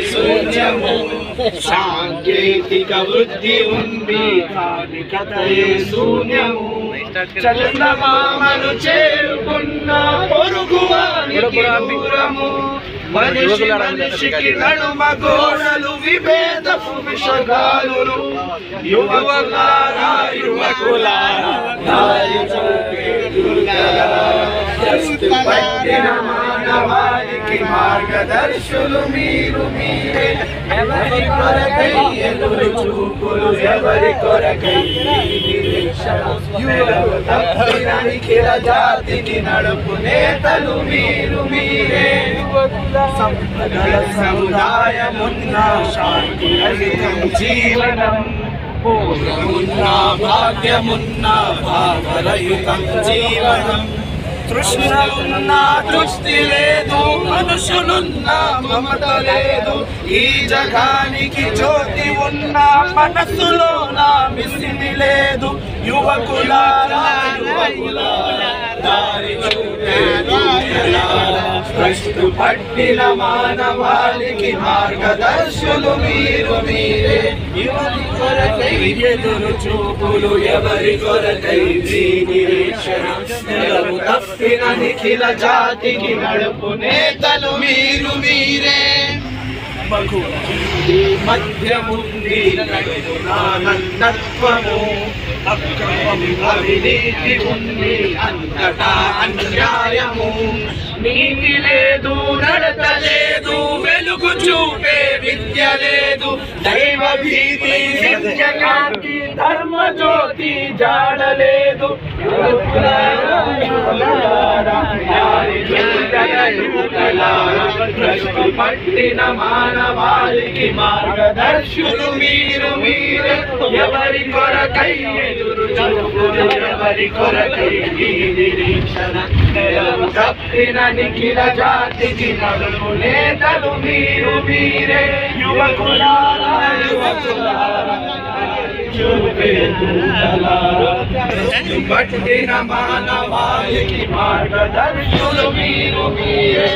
శూన్యము సాంకేతిక వృద్ధి ఉంది కాలికతయే శూన్యము చందమామను చేరుకున్న పొరుగువానికి దూరము మనిషి మనిషికి నడుమ గోడలు విభేదపు విషగాలులు యువకులారా దారి చూపే పట్టిన మానవానికి మార్గదర్శులు మీరు మీరే ఎవరి కొరకై ఎదురు చూపులు ఎవరి కొరకై నిఖిల జాతికి నడుపు నేతలు మీరు మీరే సంపదల సముదాయమున్న శాంతి రహితం జీవనం పూర్ణమున్న భాగ్యమున్న భావరహితం జీవనం తృష్ణ ఉన్న తృష్టి లేదు మనుషులున్న మమత లేదు ఈ జగానికి జ్యోతి ఉన్న మనస్సులో నా మిసిమి లేదు యువకులారా దారి చూపే భ్రష్టు పట్టిన మానవాళికి మార్గదర్శులు మీరు మీరే ఎవరి కొరకై ఎదురు చూపులు ఎవరి కొరకై నిరీక్షణ తప్పిన నిఖిల జాతికి నడుపు నేతలు మీరు మీరే మధ్యముంది ఆనందత్వము అవినీతి ఉంది అంతటా అన్యాయము నీతి లేదు నడత లేదు వెలుగు చూపే విద్య లేదు దైవ భీతి నిత్యకాంతి ధర్మ జ్యోతి జాడలేదు పట్టిన మానవాళికి మార్గదర్శులు మీరు మీరే ఎవరి కొరకై ఎదురు చూపులు ఎవరి కొరకై నిరీక్షణ తప్పిన నిఖిల జాతికి నడుపు నేతలు మీరు మీరే యువకులారా పట్టిన మానవాళికి మార్గదర్శులు మీరు మీరే